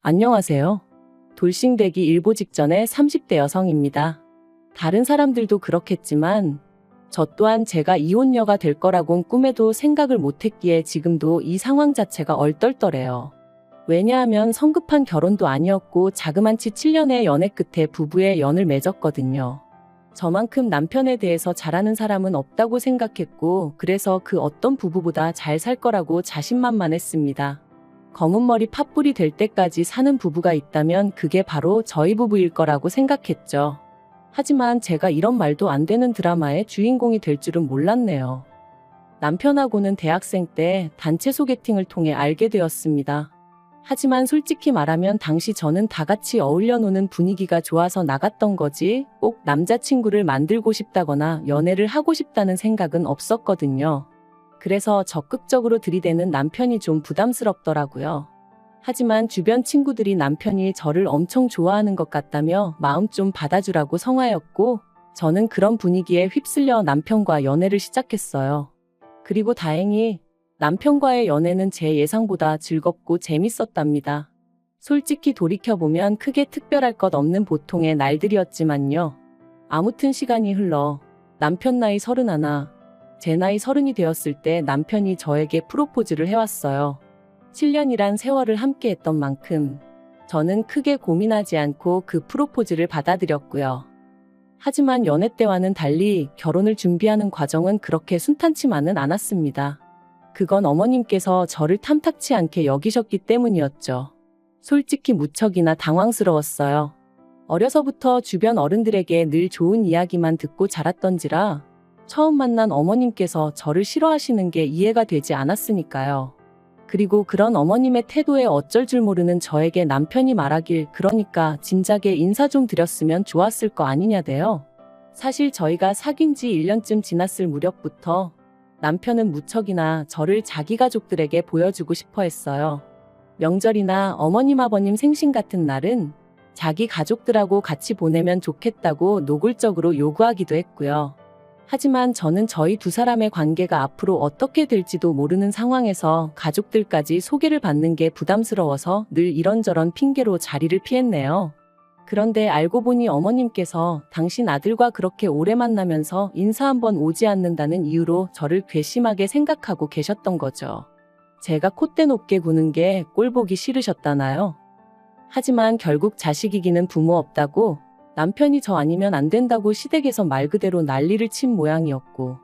안녕하세요. 돌싱되기 일보 직전의 30대 여성입니다. 다른 사람들도 그렇겠지만 저 또한 제가 이혼녀가 될 거라곤 꿈에도 생각을 못했기에 지금도 이 상황 자체가 얼떨떨해요. 왜냐하면 성급한 결혼도 아니었고 자그만치 7년의 연애 끝에 부부의 연을 맺었거든요. 저만큼 남편에 대해서 잘 아는 사람은 없다고 생각했고 그래서 그 어떤 부부보다 잘 살 거라고 자신만만했습니다. 검은 머리 팥불이 될 때까지 사는 부부가 있다면 그게 바로 저희 부부일 거라고 생각했죠. 하지만 제가 이런 말도 안 되는 드라마의 주인공이 될 줄은 몰랐네요. 남편하고는 대학생 때 단체 소개팅을 통해 알게 되었습니다. 하지만 솔직히 말하면 당시 저는 다 같이 어울려 노는 분위기가 좋아서 나갔던 거지 꼭 남자친구를 만들고 싶다거나 연애를 하고 싶다는 생각은 없었거든요. 그래서 적극적으로 들이대는 남편이 좀 부담스럽더라고요. 하지만 주변 친구들이 남편이 저를 엄청 좋아하는 것 같다며 마음 좀 받아주라고 성화였고 저는 그런 분위기에 휩쓸려 남편과 연애를 시작했어요. 그리고 다행히 남편과의 연애는 제 예상보다 즐겁고 재밌었답니다. 솔직히 돌이켜보면 크게 특별할 것 없는 보통의 날들이었지만요. 아무튼 시간이 흘러 남편 나이 31, 제 나이 30이 되었을 때 남편이 저에게 프로포즈를 해왔어요. 7년이란 세월을 함께 했던 만큼 저는 크게 고민하지 않고 그 프로포즈를 받아들였고요. 하지만 연애 때와는 달리 결혼을 준비하는 과정은 그렇게 순탄치만은 않았습니다. 그건 어머님께서 저를 탐탁치 않게 여기셨기 때문이었죠. 솔직히 무척이나 당황스러웠어요. 어려서부터 주변 어른들에게 늘 좋은 이야기만 듣고 자랐던지라 처음 만난 어머님께서 저를 싫어하시는 게 이해가 되지 않았으니까요. 그리고 그런 어머님의 태도에 어쩔 줄 모르는 저에게 남편이 말하길 그러니까 진작에 인사 좀 드렸으면 좋았을 거 아니냐대요. 사실 저희가 사귄 지 1년쯤 지났을 무렵부터 남편은 무척이나 저를 자기 가족들에게 보여주고 싶어 했어요. 명절이나 어머님 아버님 생신 같은 날은 자기 가족들하고 같이 보내면 좋겠다고 노골적으로 요구하기도 했고요. 하지만 저는 저희 두 사람의 관계가 앞으로 어떻게 될지도 모르는 상황에서 가족들까지 소개를 받는 게 부담스러워서 늘 이런저런 핑계로 자리를 피했네요. 그런데 알고 보니 어머님께서 당신 아들과 그렇게 오래 만나면서 인사 한번 오지 않는다는 이유로 저를 괘씸하게 생각하고 계셨던 거죠. 제가 콧대 높게 구는 게 꼴보기 싫으셨다나요? 하지만 결국 자식이기는 부모 없다고 남편이 저 아니면 안 된다고 시댁에서 말 그대로 난리를 친 모양이었고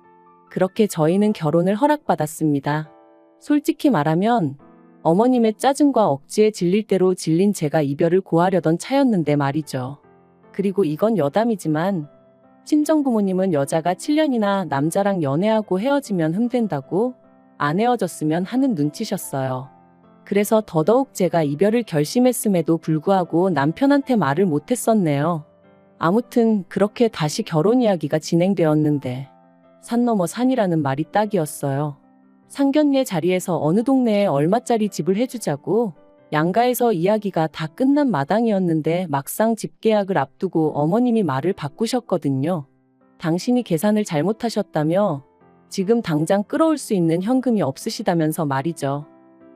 그렇게 저희는 결혼을 허락받았습니다. 솔직히 말하면 어머님의 짜증과 억지에 질릴 대로 질린 제가 이별을 고하려던 차였는데 말이죠. 그리고 이건 여담이지만 친정부모님은 여자가 7년이나 남자랑 연애하고 헤어지면 흠된다고 안 헤어졌으면 하는 눈치셨어요. 그래서 더더욱 제가 이별을 결심했음에도 불구하고 남편한테 말을 못했었네요. 아무튼 그렇게 다시 결혼 이야기가 진행되었는데 산 넘어 산이라는 말이 딱이었어요. 상견례 자리에서 어느 동네에 얼마짜리 집을 해주자고 양가에서 이야기가 다 끝난 마당이었는데 막상 집 계약을 앞두고 어머님이 말을 바꾸셨거든요. 당신이 계산을 잘못하셨다며 지금 당장 끌어올 수 있는 현금이 없으시다면서 말이죠.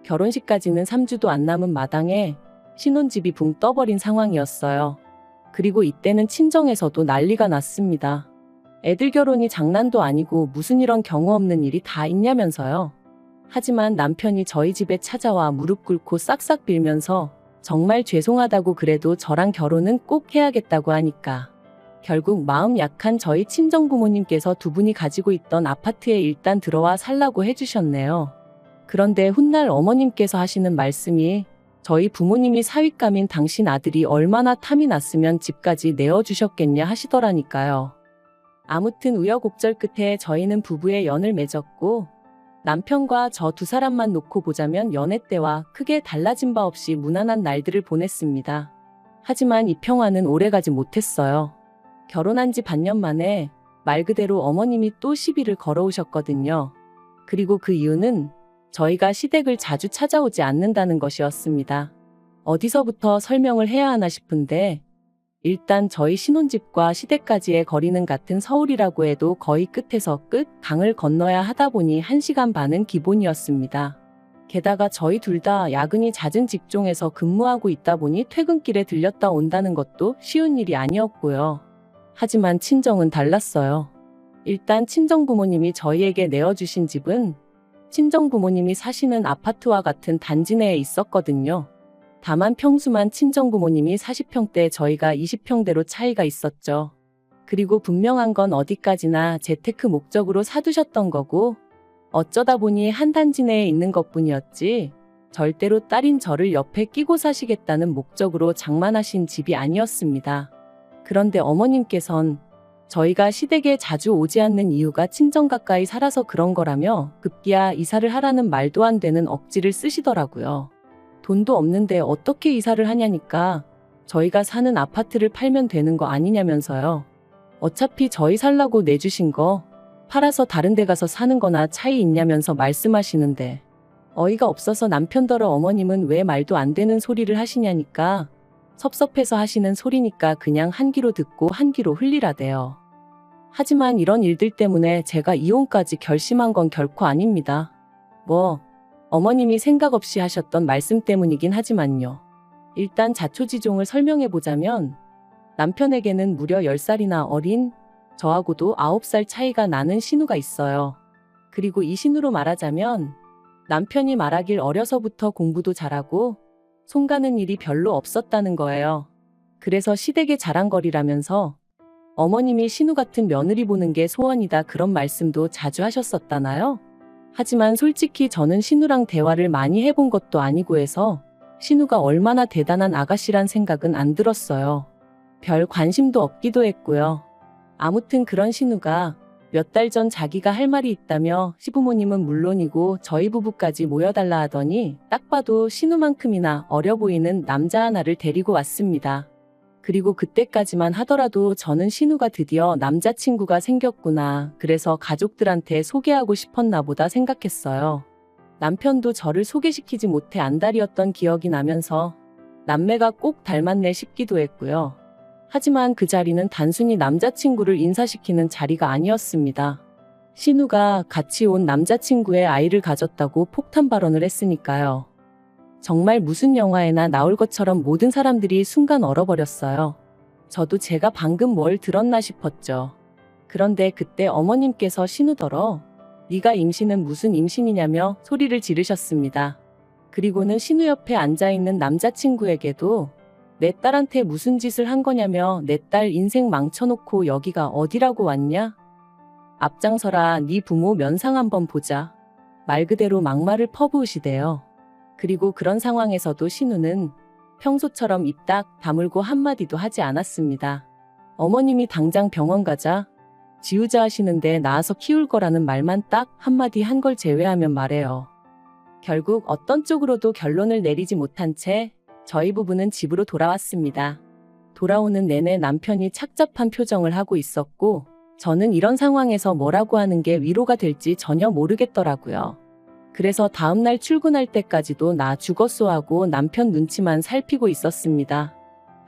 결혼식까지는 3주도 안 남은 마당에 신혼집이 붕 떠버린 상황이었어요. 그리고 이때는 친정에서도 난리가 났습니다. 애들 결혼이 장난도 아니고 무슨 이런 경우 없는 일이 다 있냐면서요. 하지만 남편이 저희 집에 찾아와 무릎 꿇고 싹싹 빌면서 정말 죄송하다고 그래도 저랑 결혼은 꼭 해야겠다고 하니까 결국 마음 약한 저희 친정부모님께서 두 분이 가지고 있던 아파트에 일단 들어와 살라고 해주셨네요. 그런데 훗날 어머님께서 하시는 말씀이 저희 부모님이 사윗감인 당신 아들이 얼마나 탐이 났으면 집까지 내어주셨겠냐 하시더라니까요. 아무튼 우여곡절 끝에 저희는 부부의 연을 맺었고 남편과 저 두 사람만 놓고 보자면 연애 때와 크게 달라진 바 없이 무난한 날들을 보냈습니다. 하지만 이 평화는 오래가지 못했어요. 결혼한 지 반년 만에 말 그대로 어머님이 또 시비를 걸어오셨거든요. 그리고 그 이유는 저희가 시댁을 자주 찾아오지 않는다는 것이었습니다. 어디서부터 설명을 해야 하나 싶은데 일단 저희 신혼집과 시댁까지의 거리는 같은 서울이라고 해도 거의 끝에서 끝 강을 건너야 하다 보니 1시간 반은 기본이었습니다. 게다가 저희 둘 다 야근이 잦은 직종에서 근무하고 있다 보니 퇴근길에 들렸다 온다는 것도 쉬운 일이 아니었고요. 하지만 친정은 달랐어요. 일단 친정부모님이 저희에게 내어주신 집은 친정부모님이 사시는 아파트와 같은 단지 내에 있었거든요. 다만 평수만 친정부모님이 40평대 저희가 20평대로 차이가 있었죠. 그리고 분명한 건 어디까지나 재테크 목적으로 사두셨던 거고 어쩌다 보니 한 단지 내에 있는 것뿐이었지 절대로 딸인 저를 옆에 끼고 사시겠다는 목적으로 장만하신 집이 아니었습니다. 그런데 어머님께선 저희가 시댁에 자주 오지 않는 이유가 친정 가까이 살아서 그런 거라며 급기야 이사를 하라는 말도 안 되는 억지를 쓰시더라고요. 돈도 없는데 어떻게 이사를 하냐니까 저희가 사는 아파트를 팔면 되는 거 아니냐면서요. 어차피 저희 살라고 내주신 거 팔아서 다른 데 가서 사는 거나 차이 있냐면서 말씀하시는데 어이가 없어서 남편더러 어머님은 왜 말도 안 되는 소리를 하시냐니까 섭섭해서 하시는 소리니까 그냥 한 귀로 듣고 한 귀로 흘리라대요. 하지만 이런 일들 때문에 제가 이혼까지 결심한 건 결코 아닙니다. 어머님이 생각 없이 하셨던 말씀 때문이긴 하지만요. 일단 자초지종을 설명해보자면 남편에게는 무려 10살이나 어린 저하고도 9살 차이가 나는 신우가 있어요. 그리고 이 신우로 말하자면 남편이 말하길 어려서부터 공부도 잘하고 손 가는 일이 별로 없었다는 거예요. 그래서 시댁의 자랑거리라면서 어머님이 신우 같은 며느리 보는 게 소원이다 그런 말씀도 자주 하셨었다나요? 하지만 솔직히 저는 신우랑 대화를 많이 해본 것도 아니고 해서 신우가 얼마나 대단한 아가씨란 생각은 안 들었어요. 별 관심도 없기도 했고요. 아무튼 그런 신우가 몇 달 전 자기가 할 말이 있다며 시부모님은 물론이고 저희 부부까지 모여달라 하더니 딱 봐도 신우만큼이나 어려 보이는 남자 하나를 데리고 왔습니다. 그리고 그때까지만 하더라도 저는 신우가 드디어 남자친구가 생겼구나. 그래서 가족들한테 소개하고 싶었나 보다 생각했어요. 남편도 저를 소개시키지 못해 안달이었던 기억이 나면서 남매가 꼭 닮았네 싶기도 했고요. 하지만 그 자리는 단순히 남자친구를 인사시키는 자리가 아니었습니다. 신우가 같이 온 남자친구의 아이를 가졌다고 폭탄 발언을 했으니까요. 정말 무슨 영화에나 나올 것처럼 모든 사람들이 순간 얼어버렸어요. 저도 제가 방금 뭘 들었나 싶었죠. 그런데 그때 어머님께서 신우더러 네가 임신은 무슨 임신이냐며 소리를 지르셨습니다. 그리고는 신우 옆에 앉아있는 남자친구에게도 내 딸한테 무슨 짓을 한 거냐며 내 딸 인생 망쳐놓고 여기가 어디라고 왔냐? 앞장서라 네 부모 면상 한번 보자. 말 그대로 막말을 퍼부으시대요. 그리고 그런 상황에서도 신우는 평소처럼 입 딱 다물고 한마디도 하지 않았습니다. 어머님이 당장 병원 가자. 지우자 하시는데 낳아서 키울 거라는 말만 딱 한마디 한 걸 제외하면 말해요. 결국 어떤 쪽으로도 결론을 내리지 못한 채 저희 부부는 집으로 돌아왔습니다. 돌아오는 내내 남편이 착잡한 표정을 하고 있었고 저는 이런 상황에서 뭐라고 하는 게 위로가 될지 전혀 모르겠더라고요. 그래서 다음날 출근할 때까지도 나 죽었소 하고 남편 눈치만 살피고 있었습니다.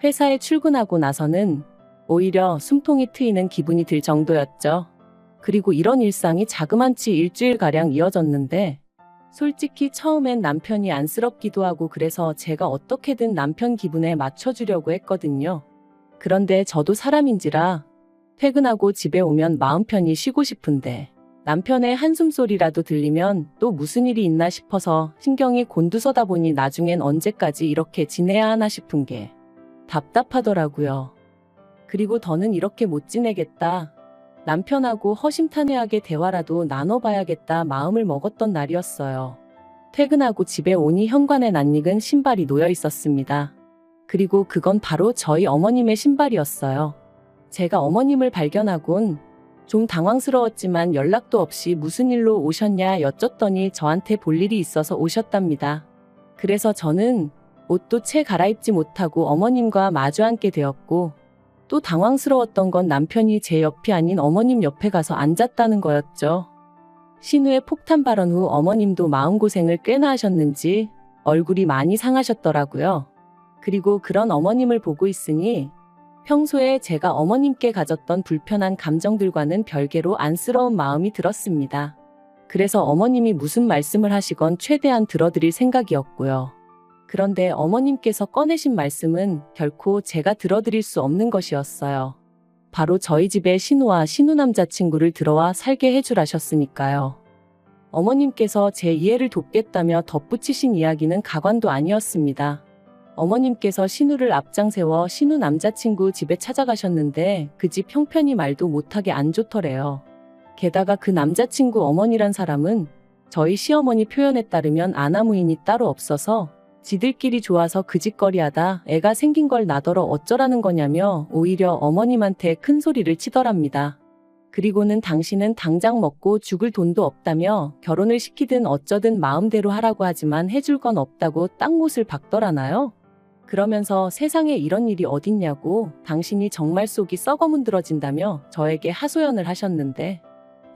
회사에 출근하고 나서는 오히려 숨통이 트이는 기분이 들 정도였죠. 그리고 이런 일상이 자그만치 일주일가량 이어졌는데 솔직히 처음엔 남편이 안쓰럽기도 하고 그래서 제가 어떻게든 남편 기분에 맞춰주려고 했거든요. 그런데 저도 사람인지라 퇴근하고 집에 오면 마음 편히 쉬고 싶은데 남편의 한숨소리라도 들리면 또 무슨 일이 있나 싶어서 신경이 곤두서다 보니 나중엔 언제까지 이렇게 지내야 하나 싶은 게 답답하더라고요. 그리고 더는 이렇게 못 지내겠다. 남편하고 허심탄회하게 대화라도 나눠봐야겠다 마음을 먹었던 날이었어요. 퇴근하고 집에 오니 현관에 낯익은 신발이 놓여 있었습니다. 그리고 그건 바로 저희 어머님의 신발이었어요. 제가 어머님을 발견하곤 좀 당황스러웠지만 연락도 없이 무슨 일로 오셨냐 여쭸더니 저한테 볼 일이 있어서 오셨답니다. 그래서 저는 옷도 채 갈아입지 못하고 어머님과 마주 앉게 되었고 또 당황스러웠던 건 남편이 제 옆이 아닌 어머님 옆에 가서 앉았다는 거였죠. 신우의 폭탄 발언 후 어머님도 마음고생을 꽤나 하셨는지 얼굴이 많이 상하셨더라고요. 그리고 그런 어머님을 보고 있으니 평소에 제가 어머님께 가졌던 불편한 감정들과는 별개로 안쓰러운 마음이 들었습니다. 그래서 어머님이 무슨 말씀을 하시건 최대한 들어드릴 생각이었고요. 그런데 어머님께서 꺼내신 말씀은 결코 제가 들어드릴 수 없는 것이었어요. 바로 저희 집에 신우와 신우 남자친구를 들어와 살게 해주라셨으니까요. 어머님께서 제 이해를 돕겠다며 덧붙이신 이야기는 가관도 아니었습니다. 어머님께서 신우를 앞장 세워 신우 남자친구 집에 찾아가셨는데 그 집 형편이 말도 못하게 안 좋더래요. 게다가 그 남자친구 어머니란 사람은 저희 시어머니 표현에 따르면 아나무인이 따로 없어서 지들끼리 좋아서 그 짓거리하다 애가 생긴 걸 나더러 어쩌라는 거냐며 오히려 어머님한테 큰 소리를 치더랍니다. 그리고는 당신은 당장 먹고 죽을 돈도 없다며 결혼을 시키든 어쩌든 마음대로 하라고 하지만 해줄 건 없다고 땅못을 박더라나요? 그러면서 세상에 이런 일이 어딨냐고 당신이 정말 속이 썩어 문드러진다며 저에게 하소연을 하셨는데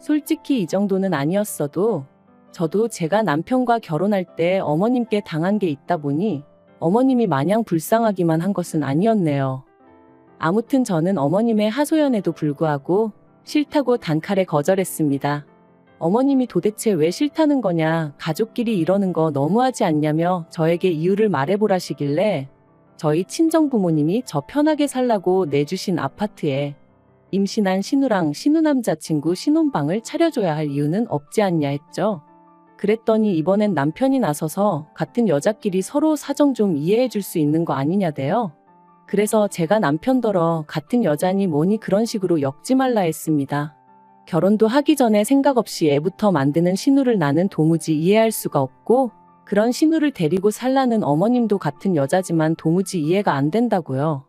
솔직히 이 정도는 아니었어도 저도 제가 남편과 결혼할 때 어머님께 당한 게 있다 보니 어머님이 마냥 불쌍하기만 한 것은 아니었네요. 아무튼 저는 어머님의 하소연에도 불구하고 싫다고 단칼에 거절했습니다. 어머님이 도대체 왜 싫다는 거냐, 가족끼리 이러는 거 너무하지 않냐며 저에게 이유를 말해보라시길래 저희 친정부모님이 저 편하게 살라고 내주신 아파트에 임신한 신우랑 신우 남자친구 신혼방을 차려줘야 할 이유는 없지 않냐 했죠. 그랬더니 이번엔 남편이 나서서 같은 여자끼리 서로 사정 좀 이해해 줄 수 있는 거 아니냐대요. 그래서 제가 남편더러 같은 여자니 뭐니 그런 식으로 엮지 말라 했습니다. 결혼도 하기 전에 생각 없이 애부터 만드는 신우를 나는 도무지 이해할 수가 없고 그런 신우를 데리고 살라는 어머님도 같은 여자지만 도무지 이해가 안 된다고요.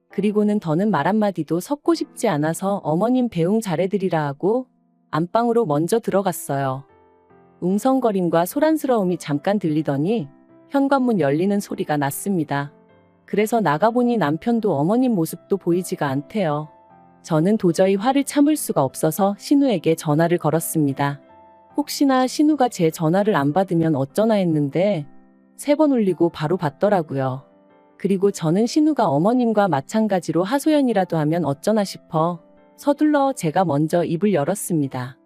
그리고는 더는 말 한마디도 섞고 싶지 않아서 어머님 배웅 잘해드리라 하고 안방으로 먼저 들어갔어요. 웅성거림과 소란스러움이 잠깐 들리더니 현관문 열리는 소리가 났습니다. 그래서 나가보니 남편도 어머님 모습도 보이지가 않대요. 저는 도저히 화를 참을 수가 없어서 신우에게 전화를 걸었습니다. 혹시나 신우가 제 전화를 안 받으면 어쩌나 했는데 3번 울리고 바로 받더라고요. 그리고 저는 신우가 어머님과 마찬가지로 하소연이라도 하면 어쩌나 싶어 서둘러 제가 먼저 입을 열었습니다.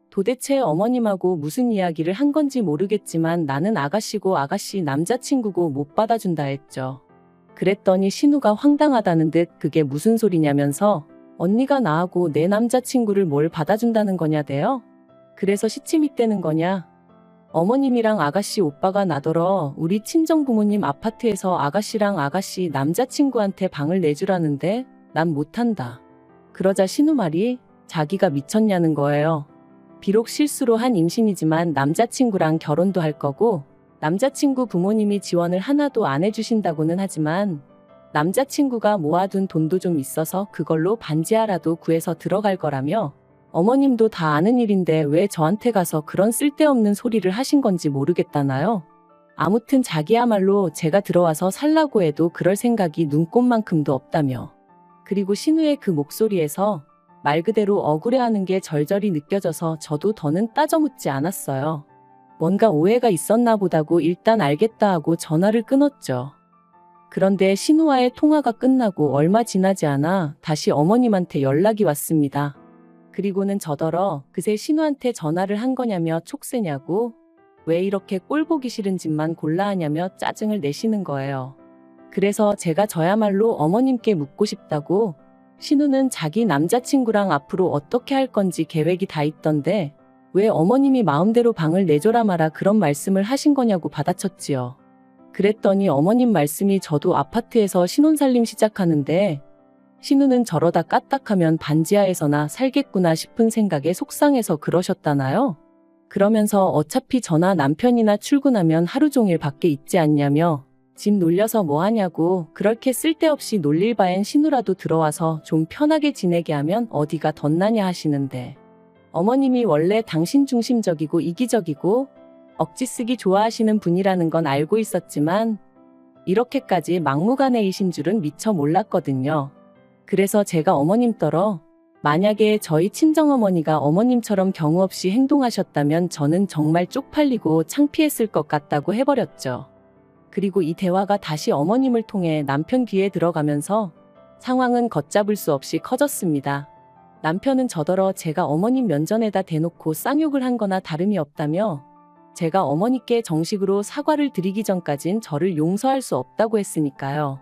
도대체 어머님하고 무슨 이야기를 한 건지 모르겠지만 나는 아가씨고 아가씨 남자친구고 못 받아준다 했죠. 그랬더니 신우가 황당하다는 듯 그게 무슨 소리냐면서 언니가 나하고 내 남자친구를 뭘 받아준다는 거냐대요? 그래서 시침이 떼는 거냐? 어머님이랑 아가씨 오빠가 나더러 우리 친정부모님 아파트에서 아가씨랑 아가씨 남자친구한테 방을 내주라는데 난 못한다. 그러자 신우 말이 자기가 미쳤냐는 거예요. 비록 실수로 한 임신이지만 남자친구랑 결혼도 할 거고 남자친구 부모님이 지원을 하나도 안 해주신다고는 하지만 남자친구가 모아둔 돈도 좀 있어서 그걸로 반지하라도 구해서 들어갈 거라며 어머님도 다 아는 일인데 왜 저한테 가서 그런 쓸데없는 소리를 하신 건지 모르겠다나요? 아무튼 자기야말로 제가 들어와서 살라고 해도 그럴 생각이 눈꼽만큼도 없다며. 그리고 신우의 그 목소리에서 말 그대로 억울해하는 게 절절히 느껴져서 저도 더는 따져 묻지 않았어요. 뭔가 오해가 있었나 보다고 일단 알겠다 하고 전화를 끊었죠. 그런데 신우와의 통화가 끝나고 얼마 지나지 않아 다시 어머님한테 연락이 왔습니다. 그리고는 저더러 그새 신우한테 전화를 한 거냐며 촉새냐고 왜 이렇게 꼴 보기 싫은 짓만 골라 하냐며 짜증을 내시는 거예요. 그래서 제가 저야말로 어머님께 묻고 싶다고 신우는 자기 남자친구랑 앞으로 어떻게 할 건지 계획이 다 있던데 왜 어머님이 마음대로 방을 내줘라 마라 그런 말씀을 하신 거냐고 받아쳤지요. 그랬더니 어머님 말씀이 저도 아파트에서 신혼살림 시작하는데 신우는 저러다 까딱하면 반지하에서나 살겠구나 싶은 생각에 속상해서 그러셨다나요? 그러면서 어차피 저나 남편이나 출근하면 하루 종일 밖에 있지 않냐며 집 놀려서 뭐 하냐고 그렇게 쓸데없이 놀릴 바엔 신우라도 들어와서 좀 편하게 지내게 하면 어디가 덧나냐 하시는데 어머님이 원래 당신 중심적이고 이기적이고 억지 쓰기 좋아하시는 분이라는 건 알고 있었지만 이렇게까지 막무가내이신 줄은 미처 몰랐거든요. 그래서 제가 어머님더러 만약에 저희 친정어머니가 어머님처럼 경우 없이 행동하셨다면 저는 정말 쪽팔리고 창피했을 것 같다고 해버렸죠. 그리고 이 대화가 다시 어머님을 통해 남편 귀에 들어가면서 상황은 걷잡을 수 없이 커졌습니다. 남편은 저더러 제가 어머님 면전에다 대놓고 쌍욕을 한 거나 다름이 없다며 제가 어머니께 정식으로 사과를 드리기 전까진 저를 용서할 수 없다고 했으니까요.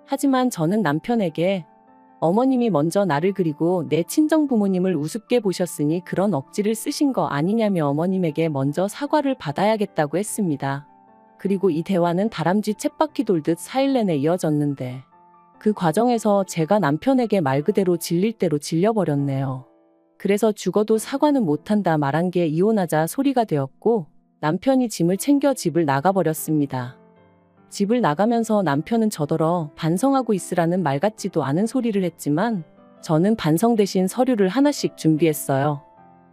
하지만 저는 남편에게 어머님이 먼저 나를 그리고 내 친정 부모님을 우습게 보셨으니 그런 억지를 쓰신 거 아니냐며 어머님에게 먼저 사과를 받아야겠다고 했습니다. 그리고 이 대화는 다람쥐 쳇바퀴 돌듯 4일 내내 이어졌는데 그 과정에서 제가 남편에게 말 그대로 질릴 대로 질려버렸네요. 그래서 죽어도 사과는 못한다 말한 게 이혼하자 소리가 되었고 남편이 짐을 챙겨 집을 나가버렸습니다. 집을 나가면서 남편은 저더러 반성하고 있으라는 말 같지도 않은 소리를 했지만 저는 반성 대신 서류를 하나씩 준비했어요.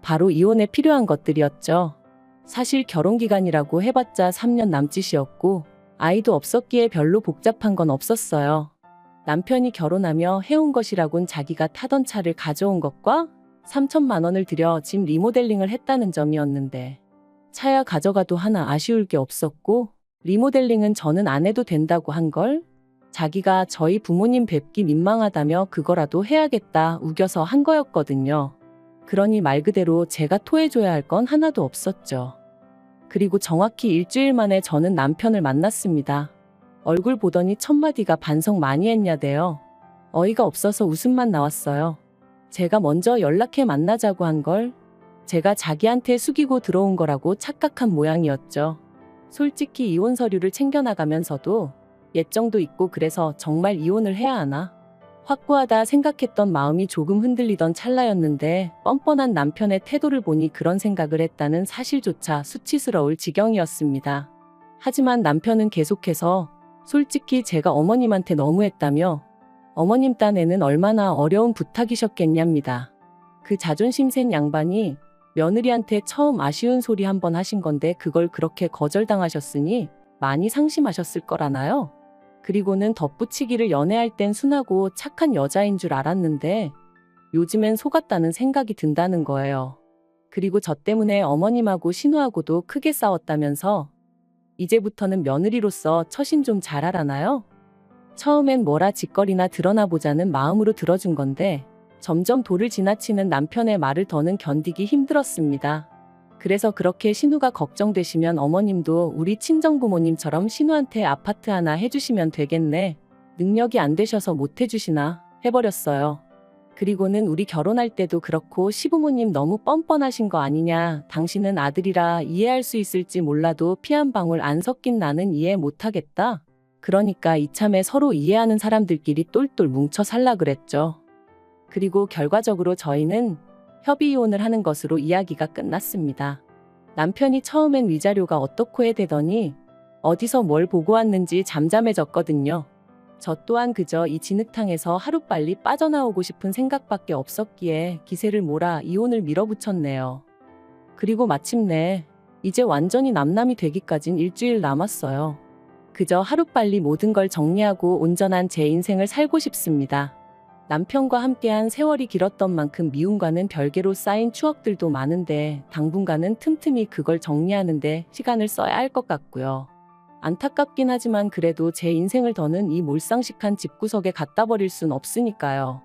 바로 이혼에 필요한 것들이었죠. 사실 결혼기간이라고 해봤자 3년 남짓이었고 아이도 없었기에 별로 복잡한 건 없었어요. 남편이 결혼하며 해온 것이라곤 자기가 타던 차를 가져온 것과 3천만 원을 들여 집 리모델링을 했다는 점이었는데 차야 가져가도 하나 아쉬울 게 없었고 리모델링은 저는 안 해도 된다고 한 걸 자기가 저희 부모님 뵙기 민망하다며 그거라도 해야겠다 우겨서 한 거였거든요. 그러니 말 그대로 제가 토해줘야 할 건 하나도 없었죠. 그리고 정확히 일주일 만에 저는 남편을 만났습니다. 얼굴 보더니 첫 마디가 반성 많이 했냐대요. 어이가 없어서 웃음만 나왔어요. 제가 먼저 연락해 만나자고 한 걸 제가 자기한테 숙이고 들어온 거라고 착각한 모양이었죠. 솔직히 이혼 서류를 챙겨나가면서도 예정도 있고 그래서 정말 이혼을 해야 하나? 확고하다 생각했던 마음이 조금 흔들리던 찰나였는데 뻔뻔한 남편의 태도를 보니 그런 생각을 했다는 사실조차 수치스러울 지경이었습니다. 하지만 남편은 계속해서 솔직히 제가 어머님한테 너무했다며 어머님 딴에는 얼마나 어려운 부탁이셨겠냐입니다. 그 자존심 센 양반이 며느리한테 처음 아쉬운 소리 한 번 하신 건데 그걸 그렇게 거절당하셨으니 많이 상심하셨을 거라나요? 그리고는 덧붙이기를 연애할 땐 순하고 착한 여자인 줄 알았는데 요즘엔 속았다는 생각이 든다는 거예요. 그리고 저 때문에 어머님하고 신우하고도 크게 싸웠다면서 이제부터는 며느리로서 처신 좀 잘하라나요? 처음엔 뭐라 짓거리나 드러나 보자는 마음으로 들어준 건데 점점 도를 지나치는 남편의 말을 더는 견디기 힘들었습니다. 그래서 그렇게 신우가 걱정되시면 어머님도 우리 친정부모님처럼 신우한테 아파트 하나 해주시면 되겠네. 능력이 안 되셔서 못 해주시나 해버렸어요. 그리고는 우리 결혼할 때도 그렇고 시부모님 너무 뻔뻔하신 거 아니냐. 당신은 아들이라 이해할 수 있을지 몰라도 피 한 방울 안 섞인 나는 이해 못하겠다. 그러니까 이참에 서로 이해하는 사람들끼리 똘똘 뭉쳐 살라 그랬죠. 그리고 결과적으로 저희는 협의 이혼을 하는 것으로 이야기가 끝났습니다. 남편이 처음엔 위자료가 어떻고 해대더니 어디서 뭘 보고 왔는지 잠잠해졌거든요. 저 또한 그저 이 진흙탕에서 하루빨리 빠져나오고 싶은 생각밖에 없었기에 기세를 몰아 이혼을 밀어붙였네요. 그리고 마침내 이제 완전히 남남이 되기까진 일주일 남았어요. 그저 하루빨리 모든 걸 정리하고 온전한 제 인생을 살고 싶습니다. 남편과 함께한 세월이 길었던 만큼 미움과는 별개로 쌓인 추억들도 많은데 당분간은 틈틈이 그걸 정리하는데 시간을 써야 할 것 같고요. 안타깝긴 하지만 그래도 제 인생을 더는 이 몰상식한 집구석에 갖다 버릴 순 없으니까요.